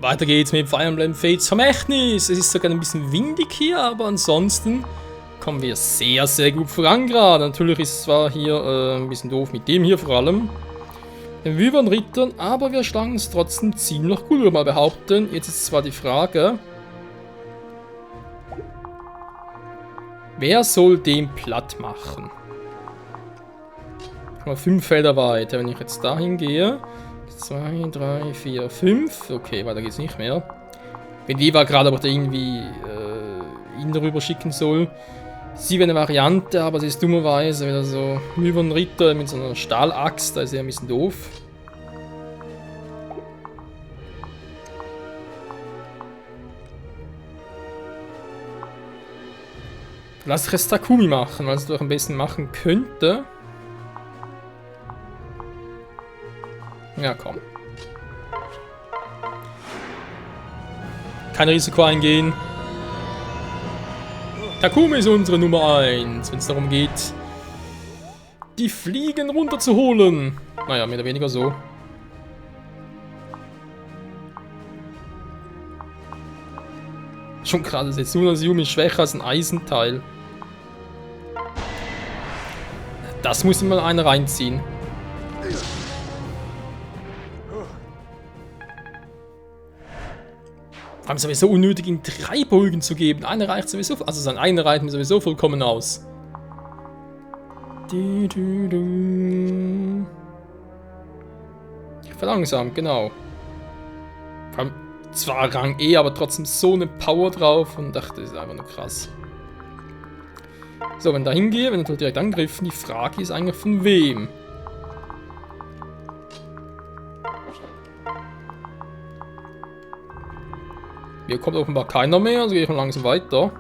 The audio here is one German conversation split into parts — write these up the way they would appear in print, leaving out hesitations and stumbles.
weiter geht's mit Fire Emblem Fates Vermächtnis. Es ist sogar ein bisschen windig hier, aber ansonsten kommen wir sehr, sehr gut voran gerade. Natürlich ist es zwar hier ein bisschen doof mit dem hier vor allem, den Wyvern-Rittern, aber wir schlagen es trotzdem ziemlich gut, würde ich mal behaupten. Jetzt ist zwar die Frage, wer soll den platt machen? Schon mal 5 Felder weiter, wenn ich jetzt dahin gehe. 2, 3, 4, 5. Okay, weiter geht's nicht mehr. Wenn Eva gerade aber da irgendwie ihn darüber schicken soll. Sie wäre eine Variante, aber sie ist dummerweise wieder so über einen Ritter mit so einer Stahlaxt, da ist er ein bisschen doof. Lass ich es Takumi machen, weil es doch am besten machen könnte. Ja, komm. Kein Risiko eingehen. Takumi ist unsere Nummer 1, wenn es darum geht, die Fliegen runterzuholen. Naja, mehr oder weniger so. Schon gerade, Setsuna Yumi ist schwächer als ein Eisenteil. Das muss mal einer reinziehen. Haben sowieso unnötig, ihm 3 Bögen zu geben. Eine reicht sowieso, also sein einer reicht mir sowieso vollkommen aus. Ich verlangsam, genau. Vor allem zwar Rang E, aber trotzdem so eine Power drauf und dachte, das ist einfach nur krass. So, wenn ich da hingehe, wenn ich direkt angegriffen, die Frage ist eigentlich von wem? Hier kommt offenbar keiner mehr, also gehe ich mal langsam weiter.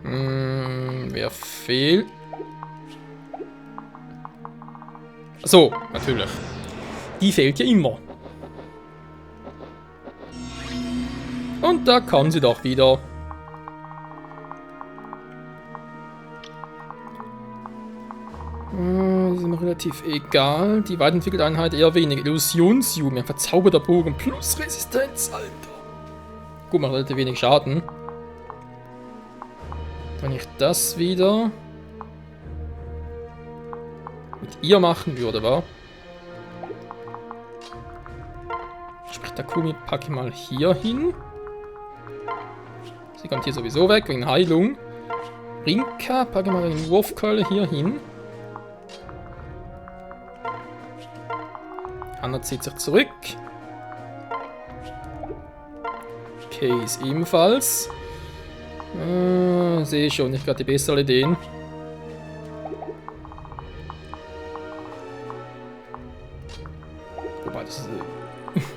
Wer fehlt? So, natürlich. Die fehlt ja immer. Und da kann sie doch wieder. Das ist mir relativ egal. Die weiterentwickelte Einheit eher wenig. Illusions-Yumi, ein verzauberter Bogen plus Resistenz, Alter. Gut, macht relativ wenig Schaden. Wenn ich das wieder mit ihr machen würde, war. Sprich, Takumi packe ich mal hier hin. Sie kommt hier sowieso weg wegen Heilung. Rinka packe ich mal den Wurfkeule hier hin. Anna zieht sich zurück. Case ebenfalls. Sehe schon, nicht gerade die bessere Ideen. Wobei das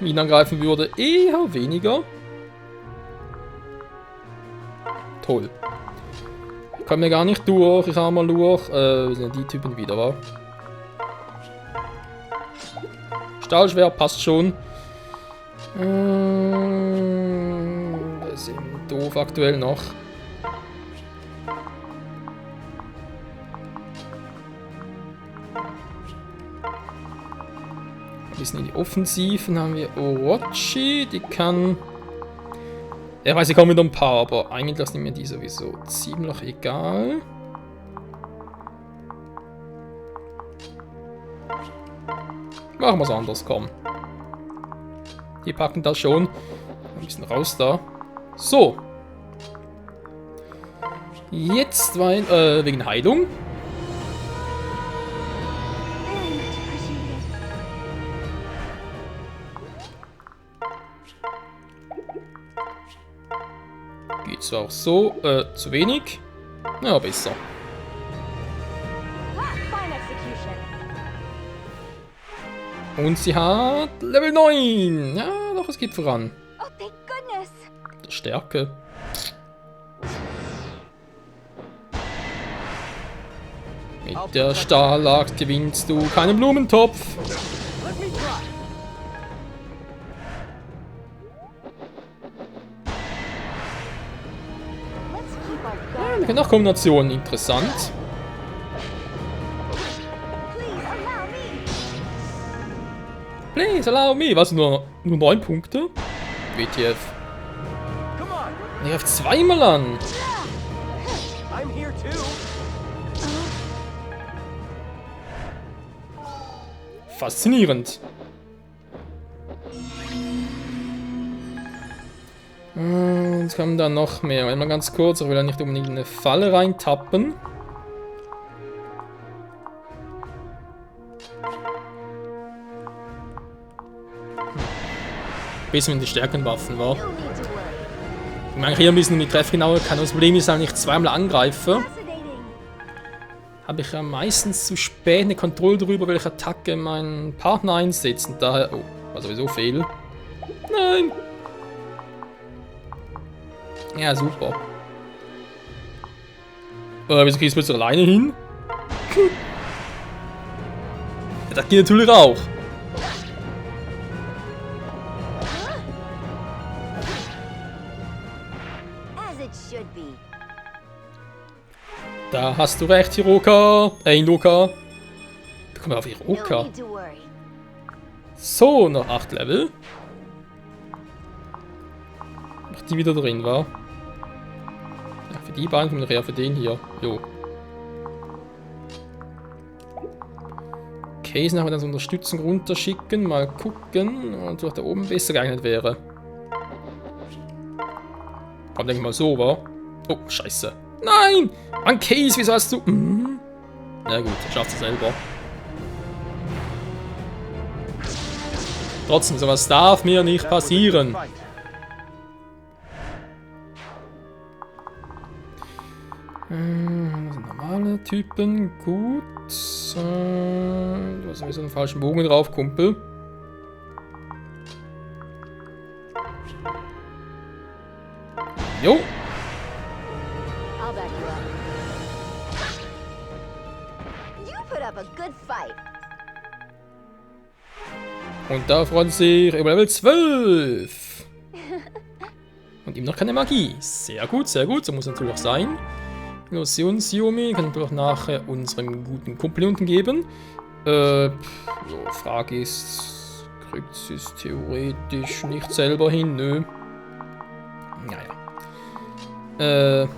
ihn angreifen würde, eher weniger. Toll. Ich komme mir gar nicht durch, ich habe mal durch. Sind die Typen wieder, wa? Stahlschwert passt schon. Das ist eben doof aktuell noch. Ein bisschen in die Offensiven haben wir Orochi, die kann. Ja, weiß ich, kommen wieder ein paar, aber eigentlich sind mir die sowieso ziemlich egal. Machen wir es anders, komm. Die packen das schon. Ein bisschen raus da. So. Jetzt wegen Heilung. Geht zwar auch so, zu wenig. Ja, besser. Und sie hat Level 9. Ja, doch, es geht voran. Der Stärke. Mit der Stahlaxt gewinnst du keinen Blumentopf. wir können auch Kombinationen. Interessant. Please allow me. Was? Nur 9 Punkte? WTF. Ich greife zweimal an. Faszinierend. Und kommen da noch mehr. Einmal ganz kurz, ich will ja nicht unbedingt in eine Falle reintappen. Bisschen in die stärkeren Waffen war. Ich meine, hier ein bisschen die Treffgenauer kann. Das Problem ist, wenn ich zweimal angreife, habe ich ja meistens zu spät eine Kontrolle darüber, welche Attacke meinen Partner einsetzt. Und daher. Oh, war sowieso fehl. Nein! Ja, super. Wieso kriegst du jetzt alleine hin? Ja, das geht natürlich auch. Da hast du recht, Hiroka. Inoka. Da kommen wir auf Hiroka. So, noch 8 Level. Noch die wieder drin war. Ja, für die beiden kommen wir eher für den hier. Jo. Okay, jetzt nachher das Unterstützung runterschicken. Mal gucken, ob da oben besser geeignet wäre. Kommt denke ich mal so, wa? Oh, scheiße. Nein! Mann, Case, wieso hast du... Na gut, schafft es selber. Trotzdem, sowas darf mir nicht passieren. Das sind normale Typen, gut. Du hast sowieso einen falschen Bogen drauf, Kumpel. Jo! Und da freut sich über Level 12. Und ihm noch keine Magie. Sehr gut, so muss natürlich auch sein. Illusions-Yumi kann natürlich nachher unserem guten Kumpel unten geben. So, Frage ist, kriegt sie es theoretisch nicht selber hin? Nö. Naja.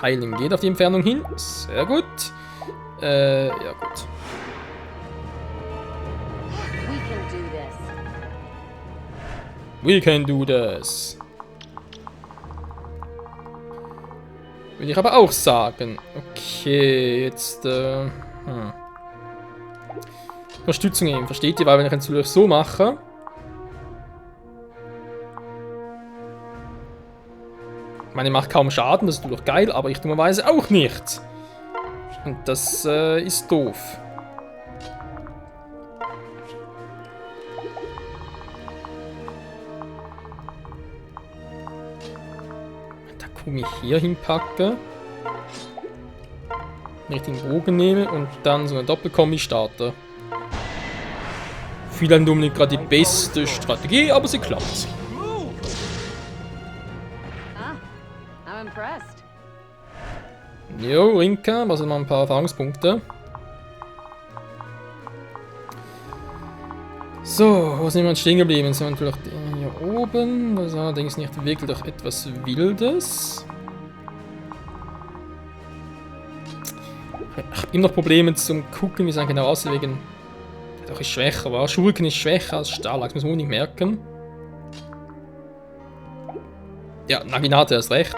Heilen geht auf die Entfernung hin. Sehr gut. Ja gut. We can do this. Will ich aber auch sagen. Okay, jetzt, Unterstützung eben, versteht ihr? Weil wenn ich jetzt natürlich so mache... Ich meine, macht kaum Schaden, das ist natürlich geil, aber ich dummerweise auch nicht. Und das, ist doof. Ich hier hinpacke, den richtigen Bogen nehme und dann so eine Doppelkombi starte. Vielleicht nicht gerade die beste Strategie, aber sie klappt. Jo, Rinka, was sind mal ein paar Erfahrungspunkte. So, wo sind wir stehen geblieben? Jetzt sind wir natürlich hier oben. Das ist allerdings nicht wirklich doch etwas Wildes. Ich habe immer noch Probleme zum Gucken, wie es dann genau aussieht, wegen... Doch ist schwächer, war. Schurken ist schwächer als Starlax, muss man nicht merken. Ja, Naginata hast recht.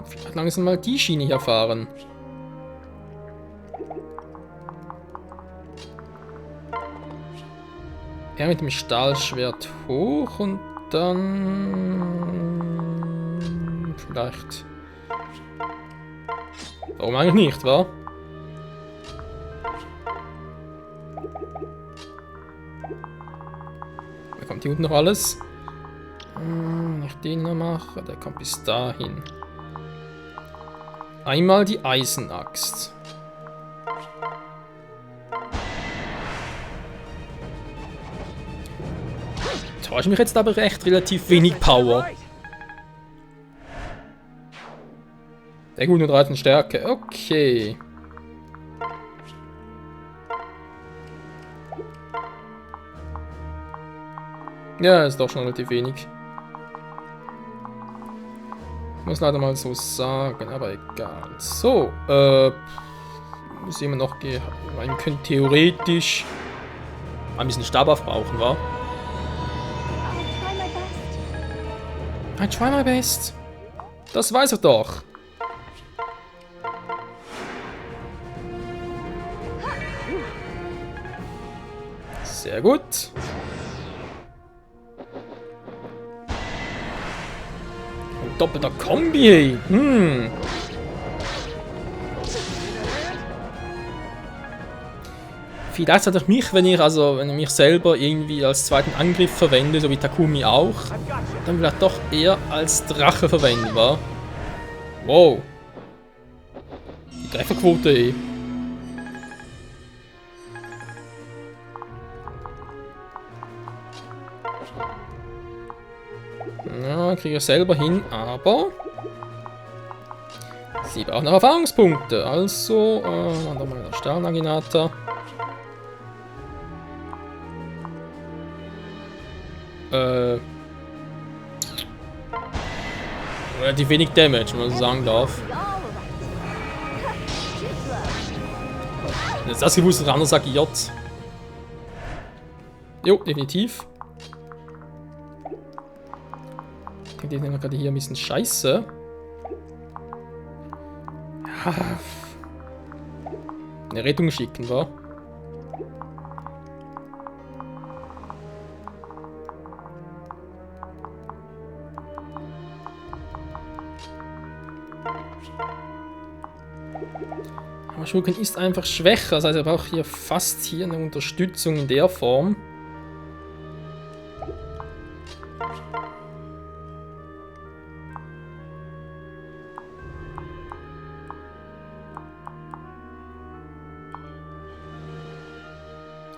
Vielleicht langsam mal die Schiene hier fahren. Er mit dem Stahlschwert hoch und dann... Vielleicht... Warum eigentlich nicht, wa? Da kommt hier unten noch alles. Wenn ich den noch mache, der kommt bis dahin. Einmal die Eisenaxt. Täusche mich jetzt aber recht, relativ wenig Power. Der gut, nur 13 Stärke. Okay. Ja, ist doch schon relativ wenig. Muss leider mal so sagen, aber egal. So, muss jemand noch gehen. Man könnte theoretisch ein bisschen Stab aufbrauchen, wa? I try my best. Das weiß er doch. Sehr gut. Und doppelter Kombi. Vielleicht hat er mich, wenn ich mich selber irgendwie als zweiten Angriff verwende, so wie Takumi auch, dann vielleicht doch eher als Drache verwenden, wa? Wow. Die Trefferquote eh. Ja, kriege ich selber hin, aber sie brauchen noch Erfahrungspunkte. Also, dann mal der Sternaginator. Relativ wenig Damage, wenn man so sagen darf. Jetzt das gewusst, dass der andere agiert. Jo, definitiv. Ich denke, die sind gerade hier ein bisschen scheiße. Ja. Eine Rettung schicken, wa? Aber Shuriken ist einfach schwächer, das heißt, er braucht hier fast eine Unterstützung in der Form.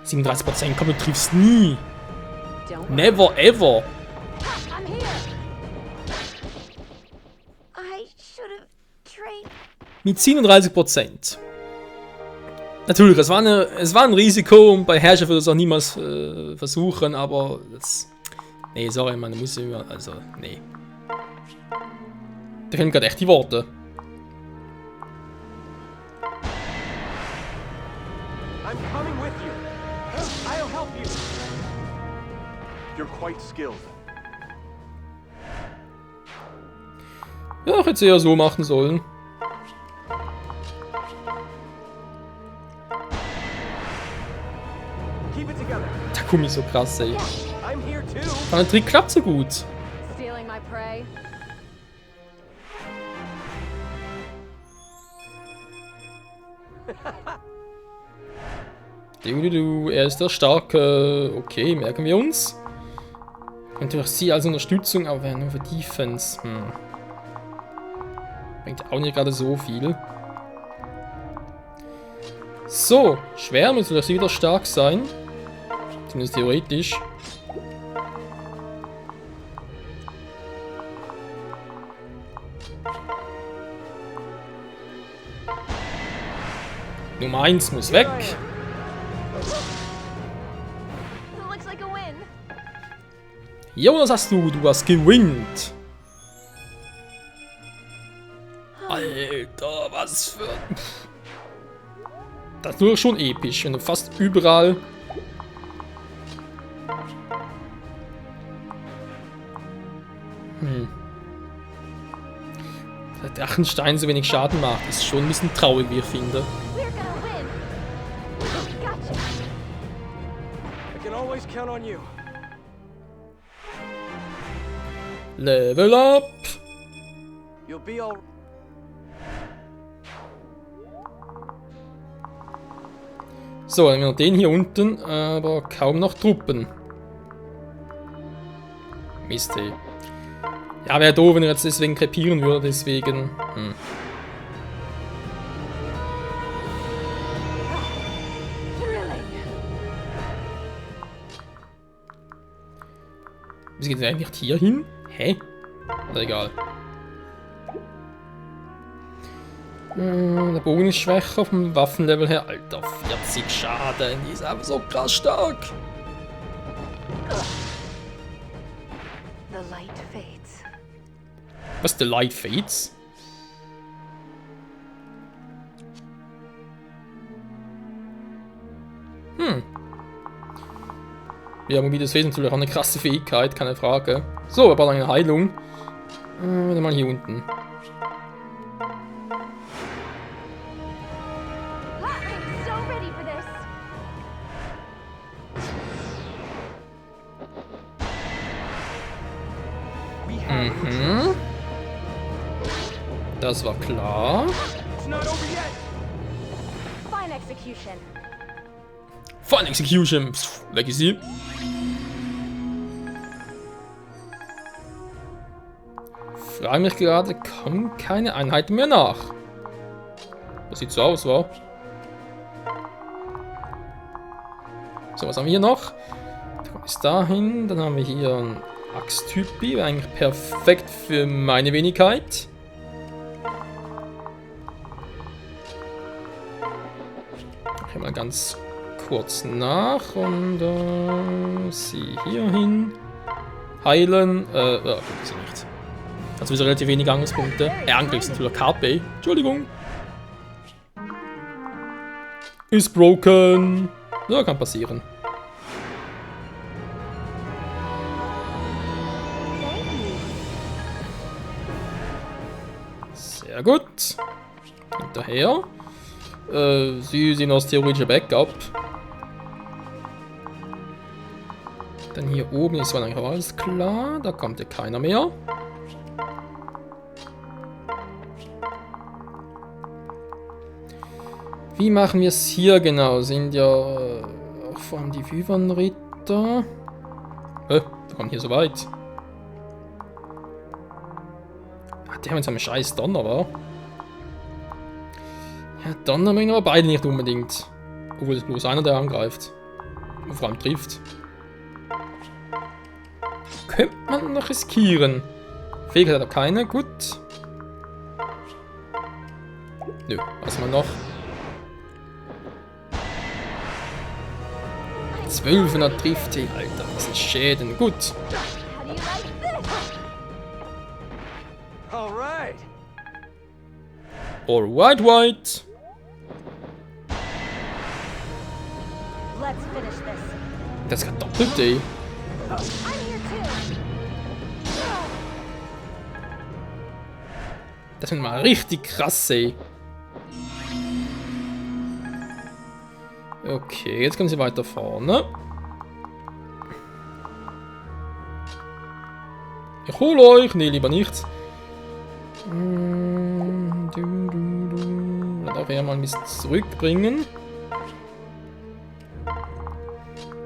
%, komm, du triffst nie. Never ever. Mit 37%. Natürlich, es war ein Risiko und bei Herrscher würde es auch niemals versuchen, aber das. Nee, sorry, man muss immer. Also, nee. Da fehlen gerade echt die Worte. I'm coming with you. I'll help you. You're quite skilled. Ja, ich hätte es eher so machen sollen. Takumi ist so krass, ey. Der Trick klappt so gut. Er ist der Starke. Okay, merken wir uns. Könnte auch sie als Unterstützung, aber nur für Defense. Bringt auch nicht gerade so viel. So, schwer müsste das wieder stark sein. Zumindest theoretisch. Nummer 1 muss weg. Jo, das hast du. Du hast gewinnt. Alter, was für... Das ist nur schon episch, wenn du fast überall... Der Drachenstein so wenig Schaden macht, ist schon ein bisschen traurig, wie ich finde. Level up! So, dann haben wir noch den hier unten, aber kaum noch Truppen. Mist, ey. Ja, wäre doof, wenn er jetzt deswegen krepieren würde, deswegen... Wieso geht es eigentlich nicht hier hin? Hä? Na egal. Der Bogen ist schwächer vom Waffenlevel her. Alter, 40 Schaden. Die ist einfach so krass stark. The light fades. Was, the light fades? Ja, mobiles Wesen natürlich auch eine krasse Fähigkeit, keine Frage. So, aber eine Heilung. Wieder mal hier unten. I'm so ready for this. We have Das war klar. It's not over yet. Fine execution. Fun Execution. Pff, weg ist sie. Frage mich gerade, kommen keine Einheiten mehr nach. Das sieht so aus, wa? So, was haben wir hier noch? Da kommt bis dahin. Dann haben wir hier einen Axttypi. Wäre eigentlich perfekt für meine Wenigkeit. Hier mal ganz kurz nach und sie hier hin. Heilen. Gut, sie nicht. Also sowieso relativ wenig Angriffspunkte. Angriff sind wieder KP. Entschuldigung. Ist broken. Ja, kann passieren. Sehr gut. Hinterher. Sie sind aus theoretischer Backup. Dann hier oben ist eigentlich auch alles klar. Da kommt ja keiner mehr. Wie machen wir es hier genau? Sind ja auch vor allem die Wyvern-Ritter. Da kommt hier so weit. Die haben jetzt einen scheiß Donner, wa? Ja, Donner bringen aber beide nicht unbedingt. Obwohl es bloß einer, der angreift. Und vor allem trifft. Könnte man noch riskieren. Fähigkeit hat er keine, gut. Nö, was mal noch. 1200 trifft die, Alter, das sind Schäden. Gut. How do you like this? All right. Alright, white. Let's finish this. Das hat doppelt, ey. I'm here too. Das sind mal richtig krass, ey. Okay, jetzt kommen sie weiter vorne. Ich hole euch. Nee, lieber nicht. Werde auch eher mal ein bisschen zurückbringen.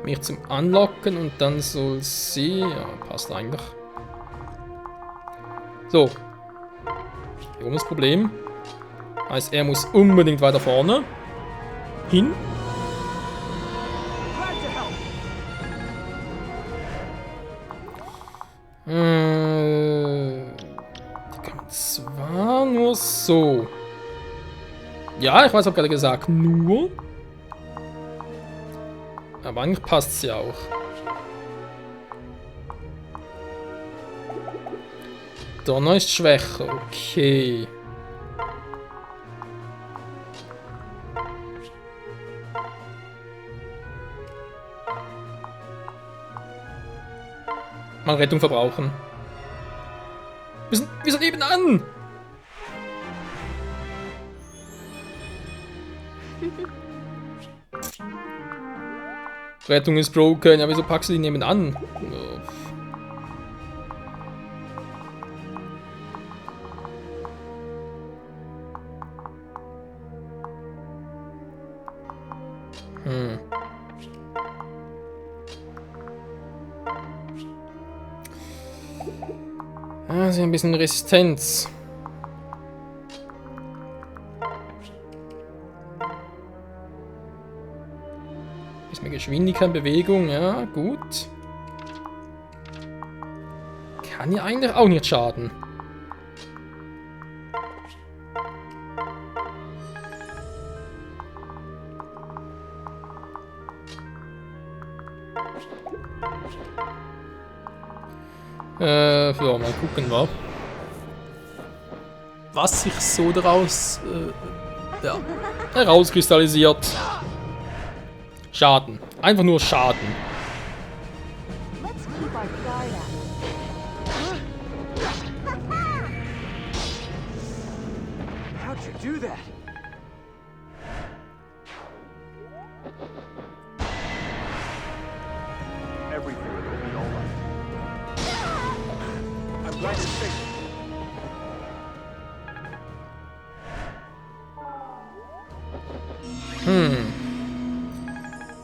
Mich zum Anlocken und dann soll sie... Ja, passt eigentlich. So. Hier oben das Problem. Heißt, er muss unbedingt weiter vorne hin. Glad to help. Die kann man zwar nur so. Ja, ich weiß, ich habe gerade gesagt, nur. Aber eigentlich passt es ja auch. Donner ist schwächer, okay. Mal Rettung verbrauchen. Wir sind nebenan! Rettung ist broken. Ja, wieso packst du die nebenan? Oh. Ah, sie haben ein bisschen Resistenz. Bisschen mehr Geschwindigkeit, Bewegung, ja, gut. Kann ja eigentlich auch nicht schaden. Ja, mal gucken, was sich so daraus herauskristallisiert. Schaden. Einfach nur Schaden. Let's keep our guard up. How'd you do that? Everything will be all right. I'm glad you're safe.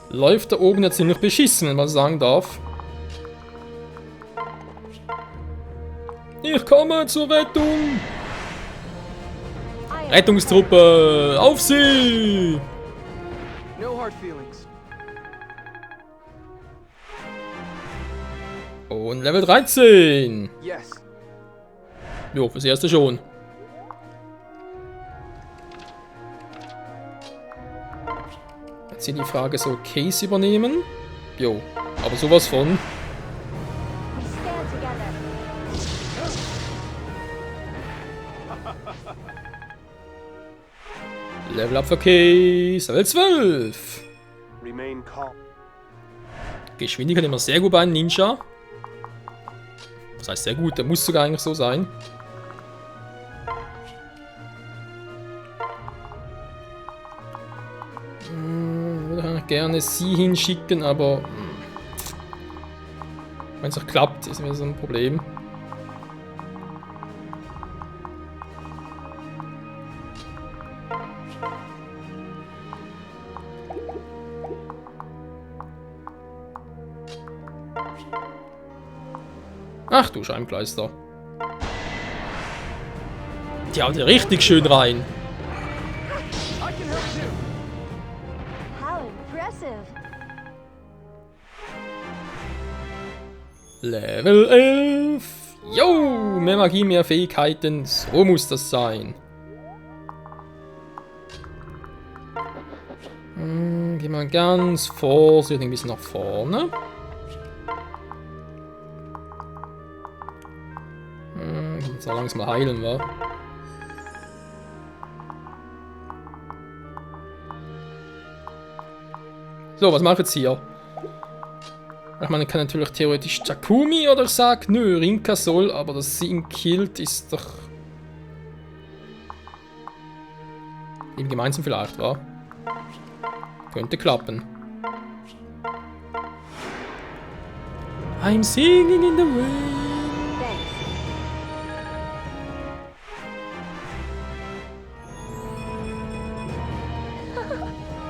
Läuft da oben ja ziemlich beschissen, wenn man sagen darf. Ich komme zur Rettung! Rettungstruppe, auf sie! No hard feelings. Und Level 13! Yes. Jo, fürs erste schon. Jetzt hier die Frage, so Case übernehmen? Jo, aber sowas von. We stand together. Level up für Case, Level 12! Remain calm. Geschwindigkeit immer sehr gut bei einem Ninja. Das heißt sehr gut, der muss sogar eigentlich so sein. Würde gerne sie hinschicken, aber wenn es auch klappt, ist mir so ein Problem. Ach du Scheibenkleister. Die haut ja richtig schön rein. I can help too. How impressive. Level 11. Jo, mehr Magie, mehr Fähigkeiten. So muss das sein. Gehen wir ganz vorsichtig ein bisschen nach vorne. So langsam mal heilen, wa? So, was mache ich jetzt hier? Ich meine, ich kann natürlich theoretisch Takumi oder sagen, nö, Rinka soll, aber dass sie ihn killt, ist doch... Eben gemeinsam vielleicht, wa? Könnte klappen. I'm singing in the wind.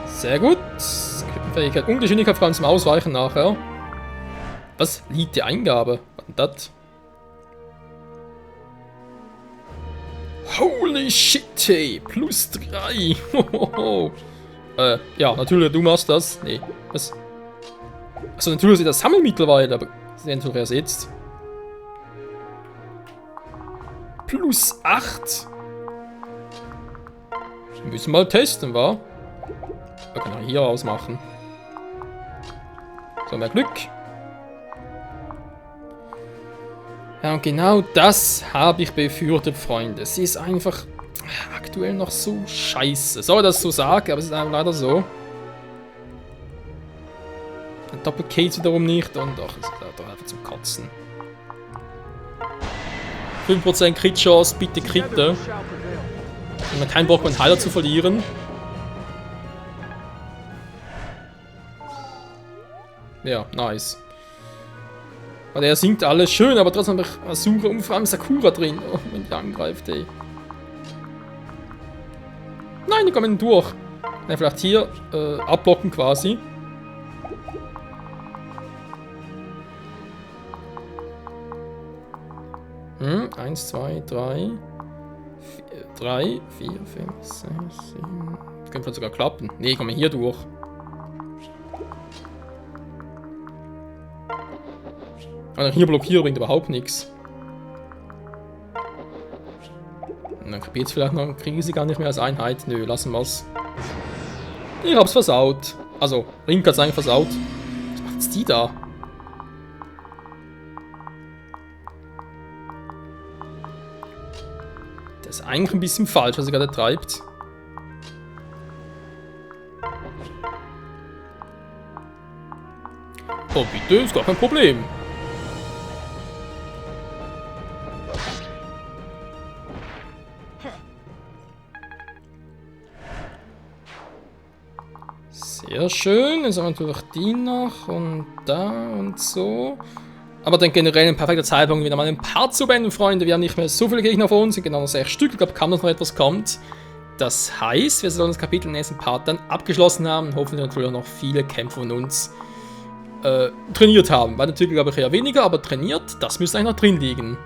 Sehr gut. Fähigkeit und Geschwindigkeit vor allem zum Ausweichen nachher. Was liegt die Eingabe? Was denn das? Holy shit, hey. Plus 3. Ja, natürlich, du machst das. Nee, was? Achso, natürlich ist das Sammeln mittlerweile, aber sie sind natürlich erst jetzt. Plus 8. Wir müssen mal testen, wa? Wir können auch hier ausmachen. So, mehr Glück. Ja, und genau das habe ich befürchtet, Freunde. Sie ist einfach aktuell noch so scheiße. Soll ich das so sagen, aber es ist einfach leider so. Ein Doppel-Case wiederum nicht und doch, es ist doch einfach zum Kotzen. 5% Crit-Chance, bitte Kritte. Wenn man keinen Bock hat, einen Heiler zu verlieren. Ja, nice. Weil er singt alles schön, aber trotzdem habe ich Asura und vor allem Sakura drin. Oh, wenn die angreift, ey. Nein, die kommen durch. Ja, vielleicht hier abblocken quasi. Hm, 1, 2, 3, 4, 5, 6, 7. Könnte sogar klappen. Ne, kommen hier durch. Also hier blockieren bringt überhaupt nichts. dann kapiert jetzt vielleicht noch, kriegen sie gar nicht mehr als Einheit. Nö, lassen wir's. Ich hab's versaut. Also, Link hat's eigentlich versaut. Was macht jetzt die da? Das ist eigentlich ein bisschen falsch, was sie gerade treibt. Oh, bitte, ist gar kein Problem. Sehr schön, jetzt haben wir natürlich die noch und da und so. Aber dann generell ein perfekter Zeitpunkt, wieder mal einen Part zu beenden, Freunde. Wir haben nicht mehr so viele Gegner vor uns, sind genau noch 6 Stück. Ich glaube, kaum noch etwas kommt. Das heißt, wir sollen das Kapitel im nächsten Part dann abgeschlossen haben und hoffentlich natürlich auch noch viele Kämpfer von uns trainiert haben. Weil natürlich, glaube ich, eher weniger, aber trainiert, das müsste eigentlich noch drin liegen.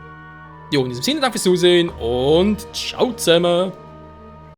Jo, in diesem Sinne, danke fürs Zusehen und ciao zusammen.